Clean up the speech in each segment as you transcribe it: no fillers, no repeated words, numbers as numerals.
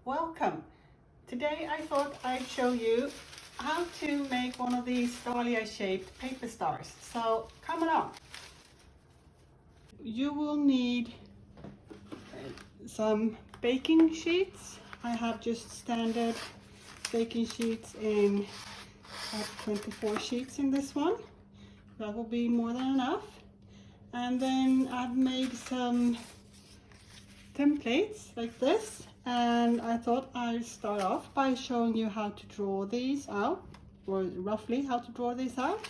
Welcome. Today I thought I'd show you how to make one of these dahlia shaped paper stars. So come along. You will need some baking sheets. I have just standard baking sheets in 24 sheets in this one. That will be more than enough. And then I've made some templates like this, and I thought I'd start off by showing you how to draw these out, or roughly how to draw these out.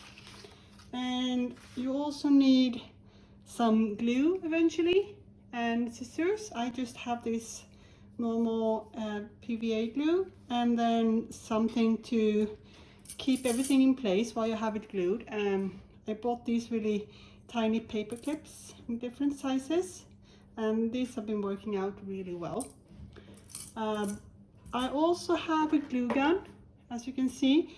And you also need some glue eventually and scissors. I just have this normal PVA glue, and then something to keep everything in place while you have it glued. I bought these really tiny paper clips in different sizes, and these have been working out really well. I also have a glue gun, as you can see.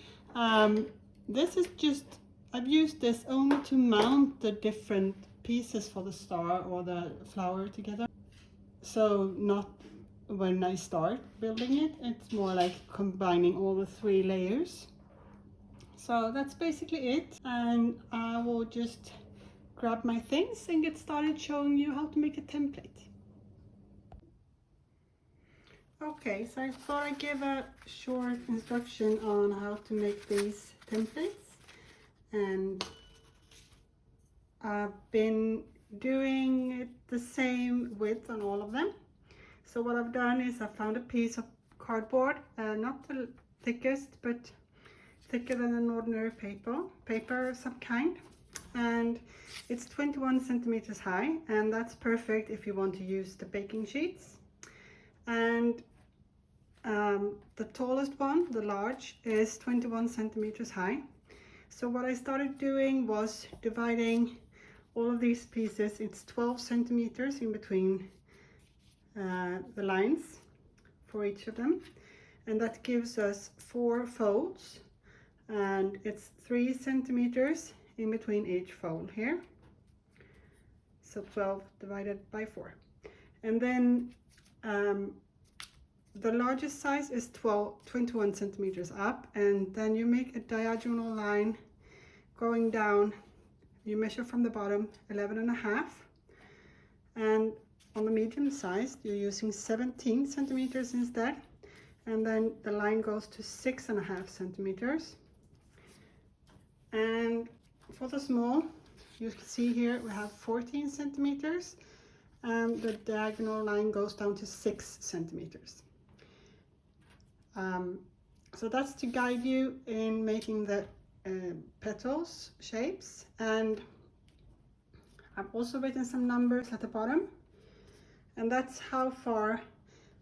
This is just, I've used this only to mount the different pieces for the star or the flower together. So not when I start building it, it's more like combining all the 3 layers. So that's basically it, and I will just grab my things and get started showing you how to make a template. Okay, so I thought I'd give a short instruction on how to make these templates, and I've been doing it the same width on all of them. So what I've done is I found a piece of cardboard, not the thickest, but thicker than an ordinary paper of some kind, and it's 21 centimeters high, and that's perfect if you want to use the baking sheets. And the tallest one, the large, is 21 centimeters high. So what I started doing was dividing all of these pieces. It's 12 centimeters in between the lines for each of them, and that gives us 4 folds, and it's 3 centimeters in between each fold here. So 12 divided by 4. And then the largest size is 21 centimeters up, and then you make a diagonal line going down. You measure from the bottom 11.5, and on the medium size you're using 17 centimeters instead, and then the line goes to 6.5 centimeters. And for the small, you can see here we have 14 centimeters, and the diagonal line goes down to 6 centimeters. So that's to guide you in making the petals shapes. And I've also written some numbers at the bottom, and that's how far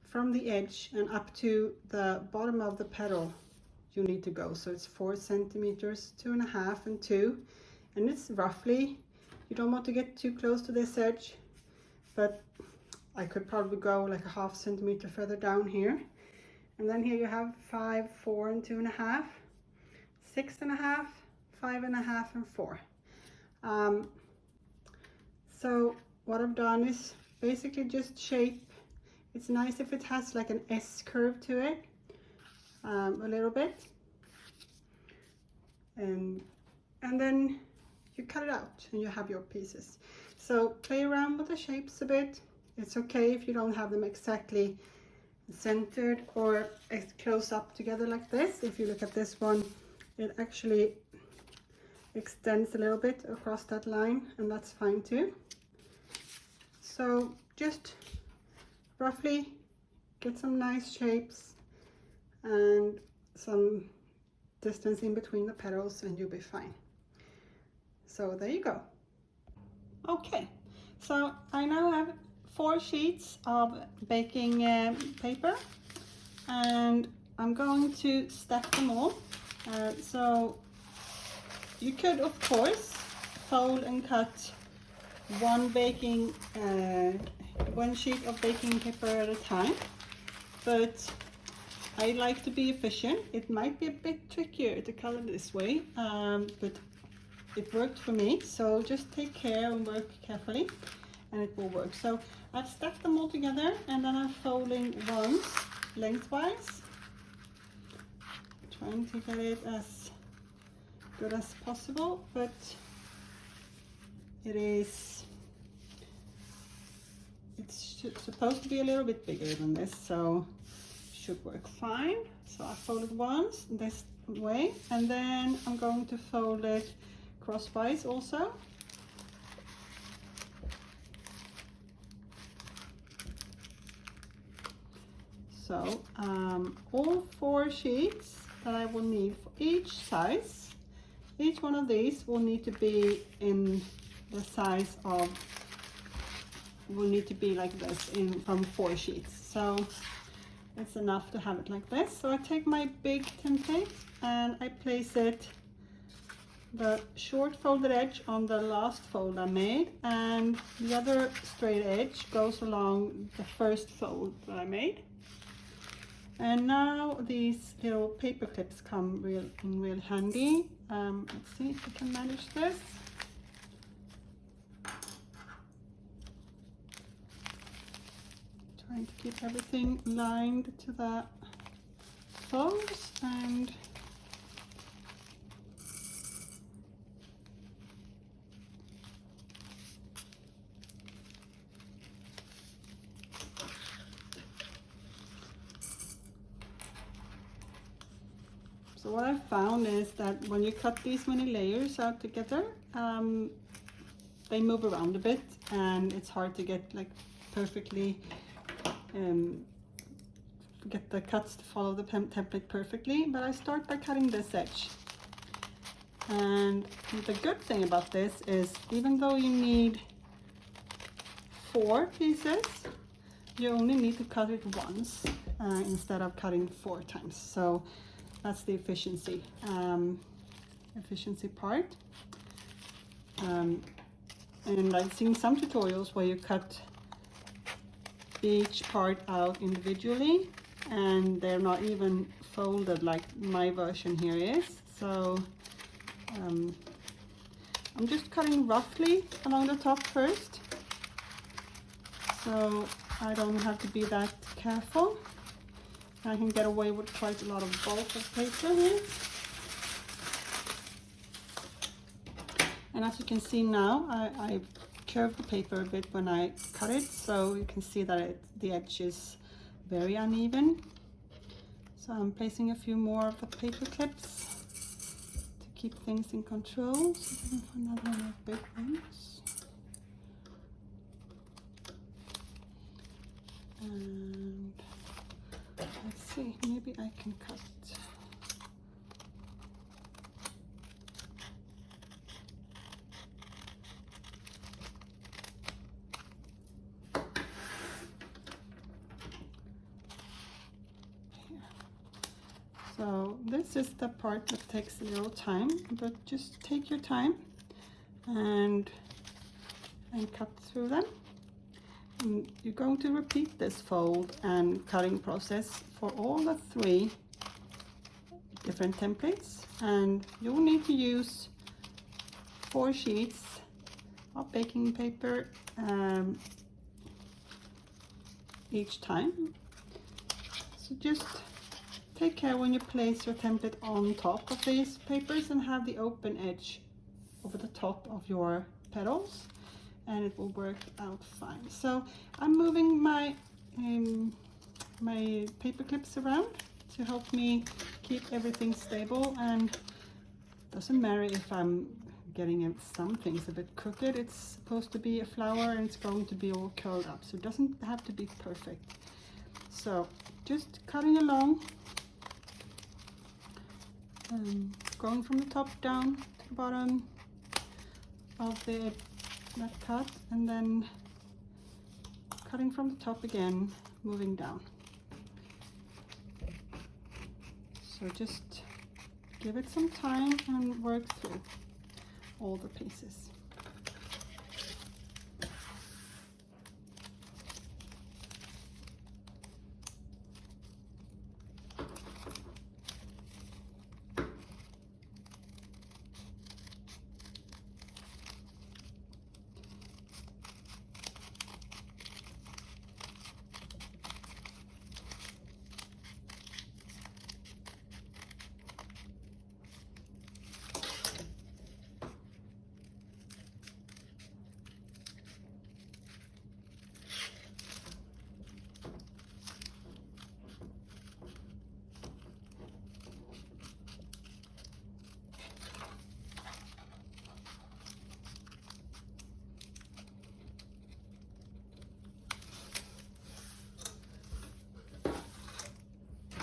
from the edge and up to the bottom of the petal you need to go. So it's 4 centimeters, 2.5 and 2, and it's roughly, you don't want to get too close to this edge, but I could probably go like a 0.5 centimeter further down here. And then here you have 5, 4 and 2.5, 6.5, 5.5 and 4. So what I've done is basically just shape. It's nice if it has like an S curve to it, a little bit, and then you cut it out and you have your pieces. So play around with the shapes a bit. It's okay if you don't have them exactly centered or close up together like this. If you look at this one, it actually extends a little bit across that line, and that's fine too. So just roughly get some nice shapes and some distance in between the petals, and you'll be fine. So there you go. Okay, so I now have 4 sheets of baking paper, and I'm going to stack them all. So you could of course fold and cut one sheet of baking paper at a time, but I like to be efficient. It might be a bit trickier to color this way, but it worked for me. So just take care and work carefully, and it will work. So I've stacked them all together, and then I'm folding once lengthwise, trying to get it as good as possible, but it's supposed to be a little bit bigger than this, so should work fine. So I fold it once this way, and then I'm going to fold it crosswise also. So all 4 sheets that I will need for each size, each one of these will need to be in the size of, will need to be like this from 4 sheets. So it's enough to have it like this. So I take my big template and I place it, the short folded edge on the last fold I made, and the other straight edge goes along the first fold that I made. And now these little paper clips come real handy. Let's see if I can manage this. Trying to keep everything lined to the folds, and so what I've found is that when you cut these many layers out together, they move around a bit, and it's hard to get like perfectly get the cuts to follow the template perfectly. But I start by cutting this edge, and the good thing about this is even though you need 4 pieces, you only need to cut it once instead of cutting 4 times. So that's the efficiency part. And I've seen some tutorials where you cut each part out individually, and they're not even folded like my version here is. So I'm just cutting roughly along the top first, so I don't have to be that careful. I can get away with quite a lot of bulk of paper here. And as you can see now, I curved the paper a bit when I cut it, so you can see that the edge is very uneven. So I'm placing a few more of the paper clips to keep things in control. So I can find another one of big ones. And let's see, maybe I can cut. So this is the part that takes a little time, but just take your time and cut through them. And you're going to repeat this fold and cutting process for all the 3 different templates, and you'll need to use 4 sheets of baking paper each time. So just take care when you place your template on top of these papers and have the open edge over the top of your petals, and it will work out fine. So I'm moving my my paper clips around to help me keep everything stable, and it doesn't matter if I'm getting some things a bit crooked. It's supposed to be a flower and it's going to be all curled up, so it doesn't have to be perfect. So just cutting along, going from the top down to the bottom of that cut, and then cutting from the top again, moving down. So just give it some time and work through all the pieces.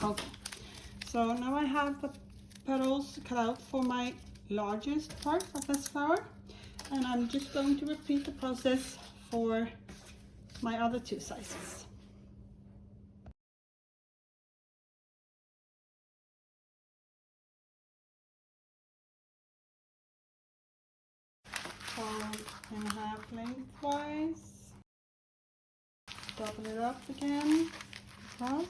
Okay, so now I have the petals cut out for my largest part of this flower, and I'm just going to repeat the process for my other two sizes. Fold in half lengthwise, double it up again, across.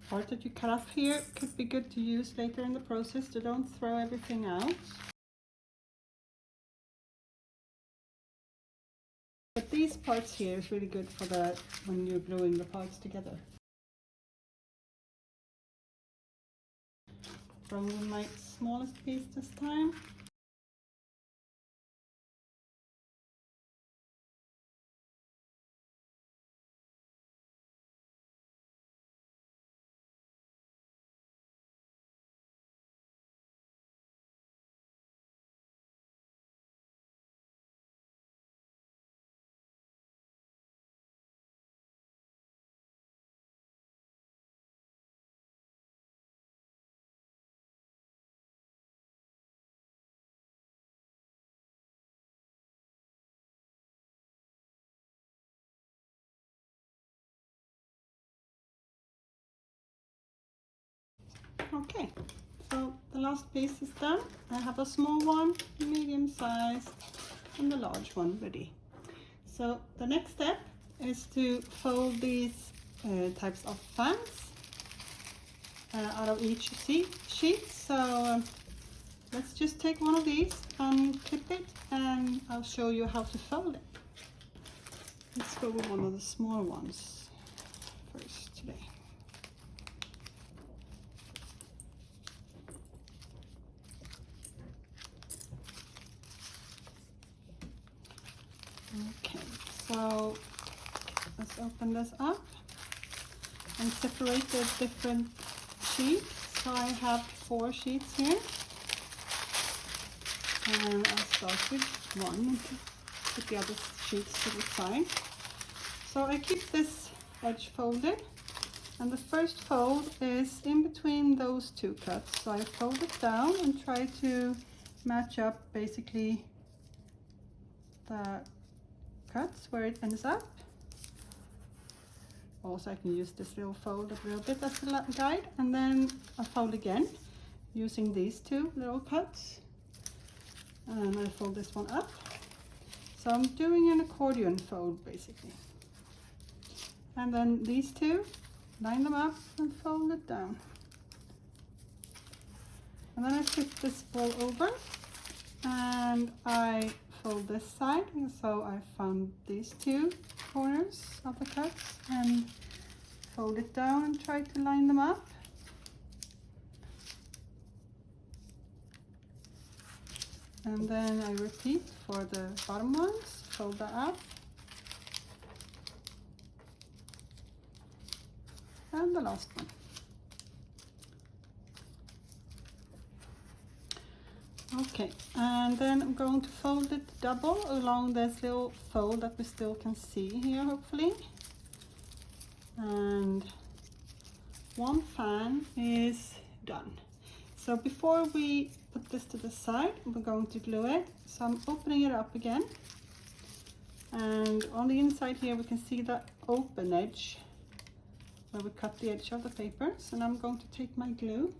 Part that you cut off here could be good to use later in the process, so don't throw everything out. But these parts here is really good for when you're gluing the parts together. From my smallest piece this time. Okay, so the last piece is done. I have a small one, medium size, and the large one ready. So the next step is to fold these types of fans out of each sheet. So let's just take one of these and clip it, and I'll show you how to fold it. Let's go with one of the small ones first today. Okay, so let's open this up and separate the different sheets. So I have 4 sheets here, and I'll start with one and put the other sheets to the side. So I keep this edge folded, and the first fold is in between those 2 cuts. So I fold it down and try to match up basically the cuts where it ends up. Also, I can use this little fold a little bit as a guide, and then I fold again using these 2 little cuts, and I fold this one up. So I'm doing an accordion fold basically, and then these 2, line them up and fold it down, and then I flip this ball over and I fold this side. And so I found these 2 corners of the cuts and fold it down and try to line them up. And then I repeat for the bottom ones, fold that up. And the last one. Okay, and then I'm going to fold it double along this little fold that we still can see here, hopefully. And one fan is done. So before we put this to the side, we're going to glue it. So I'm opening it up again. And on the inside here, we can see the open edge where we cut the edge of the papers. And I'm going to take my glue.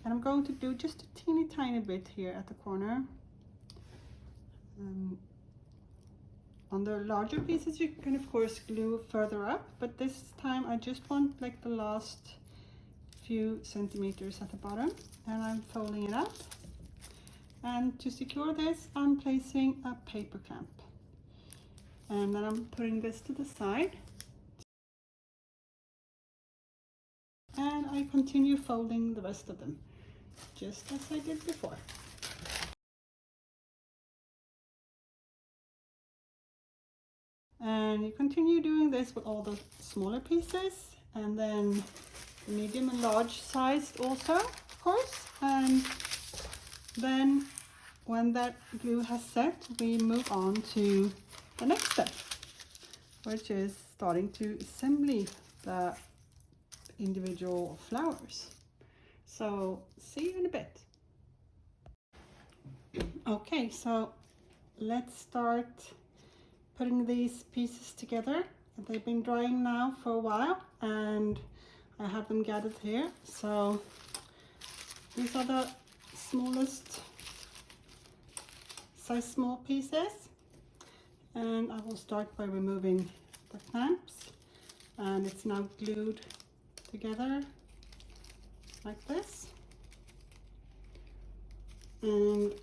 And I'm going to do just a teeny tiny bit here at the corner. On the larger pieces you can of course glue further up, but this time I just want like the last few centimeters at the bottom, and I'm folding it up. And to secure this, I'm placing a paper clamp, and then I'm putting this to the side. And I continue folding the rest of them, just as I did before. And you continue doing this with all the smaller pieces, and then medium and large sized also, of course. And then when that glue has set, we move on to the next step, which is starting to assemble the individual flowers. So see you in a bit. Okay, so let's start putting these pieces together. They've been drying now for a while, and I have them gathered here. So these are the smallest size small pieces, and I will start by removing the clamps, and it's now glued together like this. And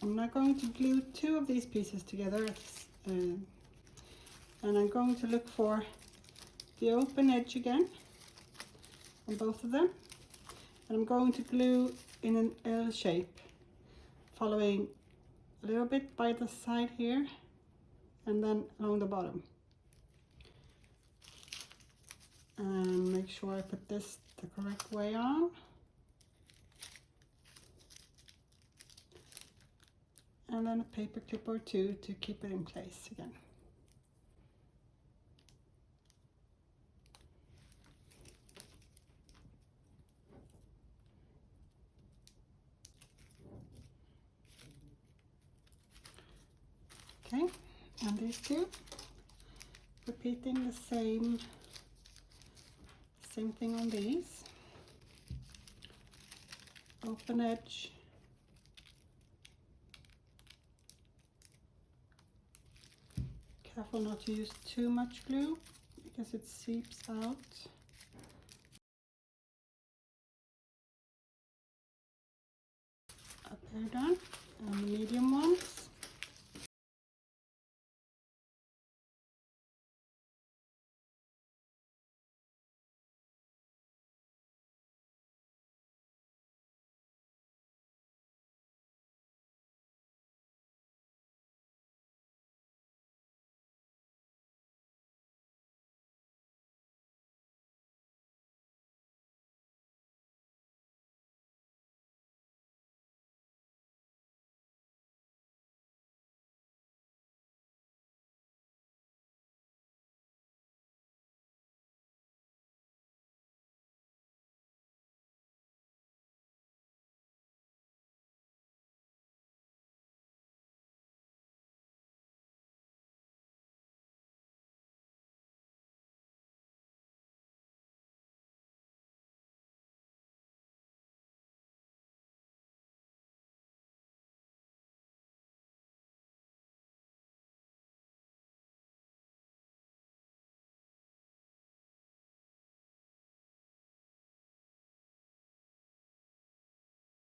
I'm not going to glue two of these pieces together, and I'm going to look for the open edge again on both of them, and I'm going to glue in an L shape, following a little bit by the side here and then along the bottom, and make sure I put this the correct way on. And then a paper clip or two to keep it in place again. Okay, and these two, repeating the same thing on these. Open edge, careful not to use too much glue because it seeps out. A pair done, and the medium ones.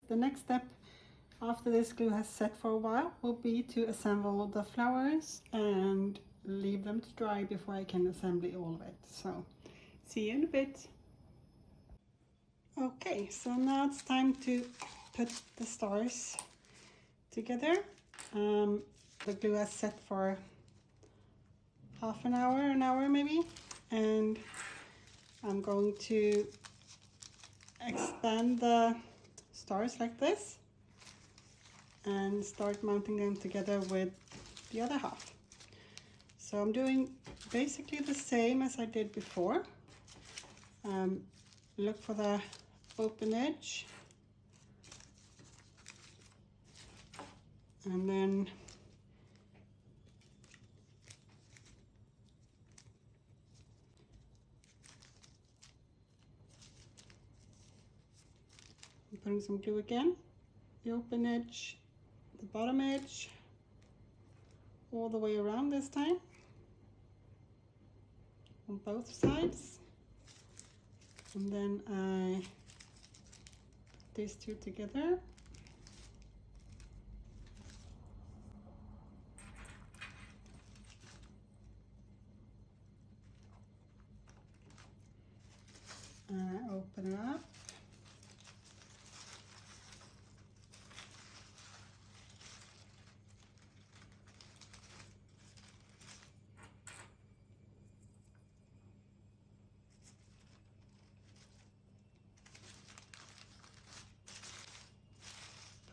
The next step after this glue has set for a while will be to assemble the flowers and leave them to dry before I can assemble all of it. So see you in a bit. Okay, so now it's time to put the stars together. The glue has set for half an hour maybe, and I'm going to expand the stars like this and start mounting them together with the other half. So I'm doing basically the same as I did before. Look for the open edge, and then I'm putting some glue again, the open edge, the bottom edge, all the way around this time on both sides, and then I put these two together. And I open it up.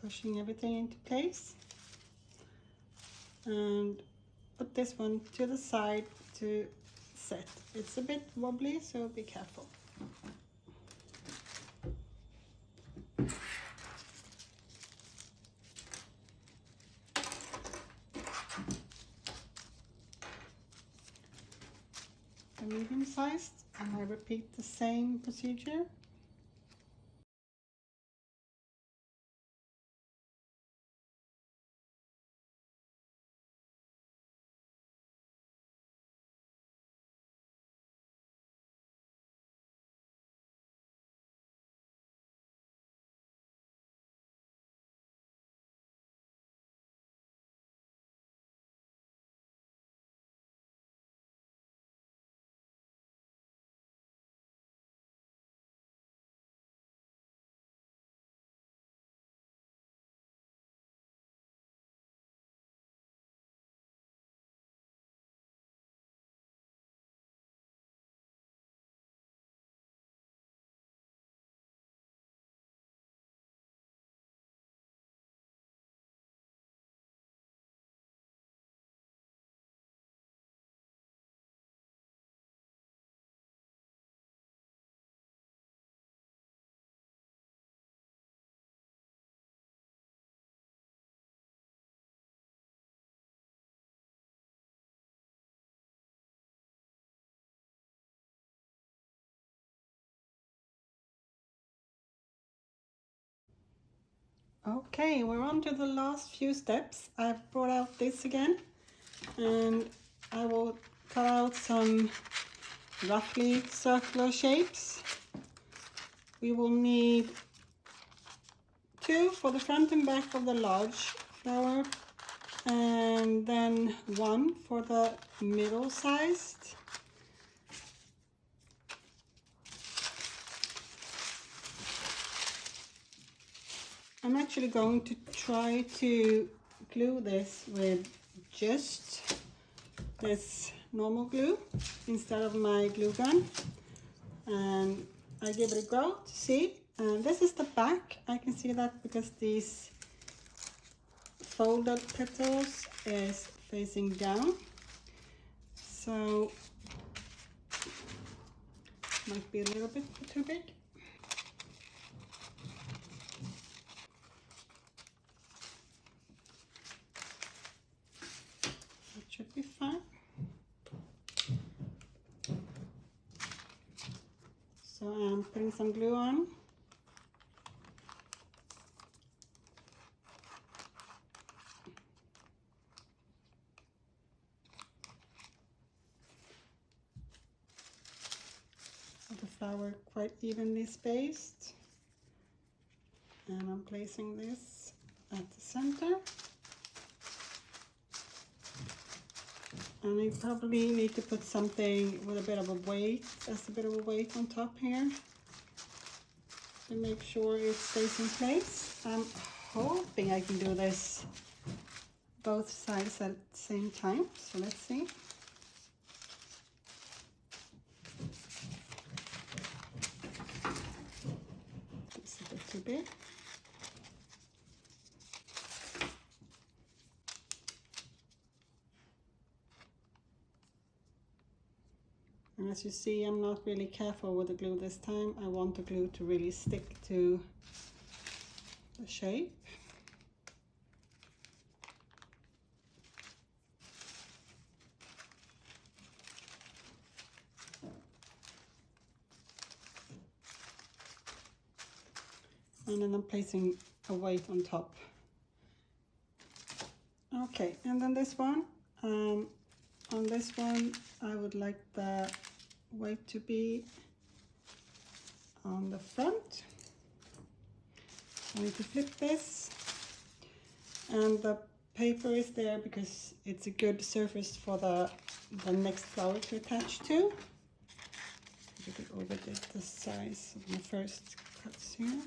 pushing everything into place. And put this one to the side to set. It's a bit wobbly, so be careful. Medium-sized, and I repeat the same procedure. Okay, we're on to the last few steps. I've brought out this again, and I will cut out some roughly circular shapes. We will need 2 for the front and back of the large flower, and then 1 for the middle sized. I'm actually going to try to glue this with just this normal glue instead of my glue gun, and I give it a go to see. And this is the back. I can see that because these folded petals is facing down, so might be a little bit too big. Should be fine. So I'm putting some glue on. The flower quite evenly spaced. And I'm placing this at the center. And you probably need to put something with a bit of a weight, as a bit of a weight on top here, to make sure it stays in place. I'm hoping I can do this both sides at the same time, so let's see. It's a bit too big. And as you see, I'm not really careful with the glue this time. I want the glue to really stick to the shape. And then I'm placing a weight on top. Okay, and then this one, on this one, I would like the weight to be on the front. I need to flip this, and the paper is there because it's a good surface for the next flower to attach to. A bit overdid the size of my first cuts here.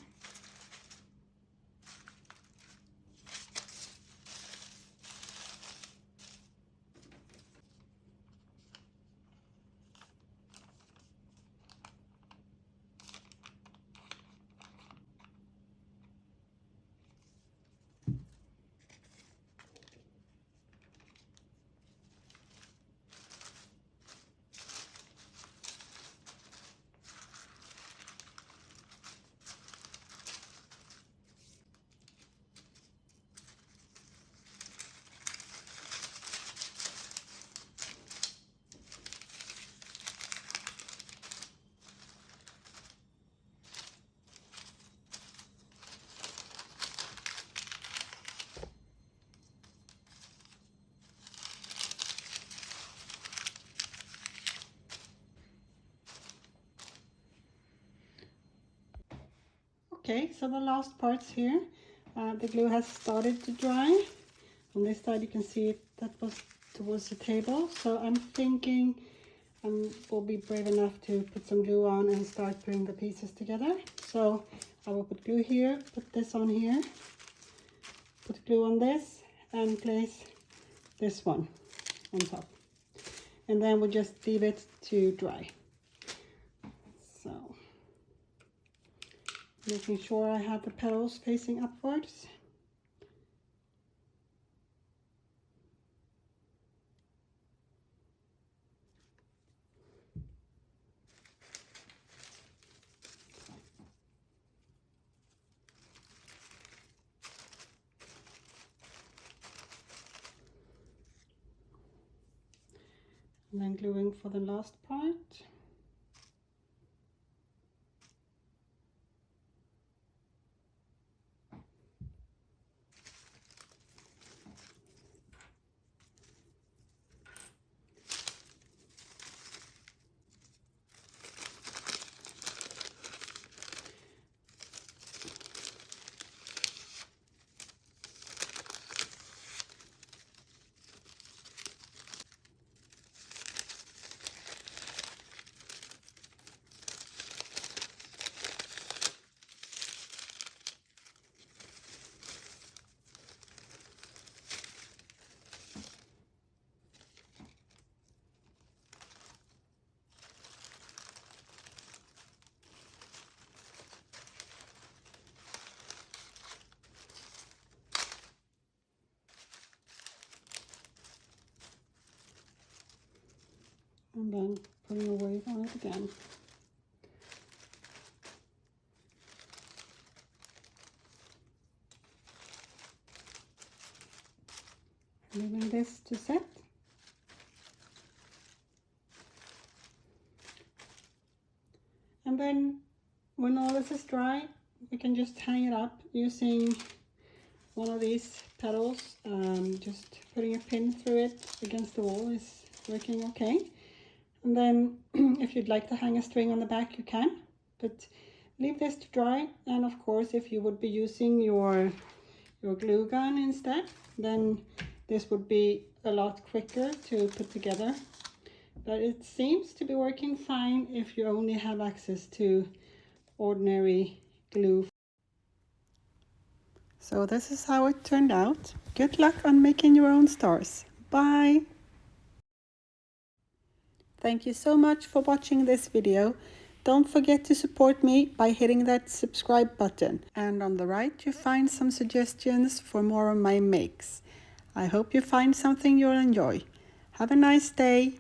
Okay, so the last parts here, the glue has started to dry. On this side you can see that was towards the table, so I'm thinking will be brave enough to put some glue on and start putting the pieces together. So I will put glue here, put this on here, put glue on this, and place this one on top. And then we'll just leave it to dry. So, making sure I have the petals facing upwards. And then gluing for the last part. And then putting a wave on it again. Leaving this to set. And then when all this is dry, we can just hang it up using one of these petals. Just putting a pin through it against the wall is working okay. And then if you'd like to hang a string on the back, you can, but leave this to dry. And of course, if you would be using your glue gun instead, then this would be a lot quicker to put together. But it seems to be working fine if you only have access to ordinary glue. So this is how it turned out. Good luck on making your own stars. Bye! Thank you so much for watching this video. Don't forget to support me by hitting that subscribe button. And on the right you find some suggestions for more of my makes. I hope you find something you'll enjoy. Have a nice day.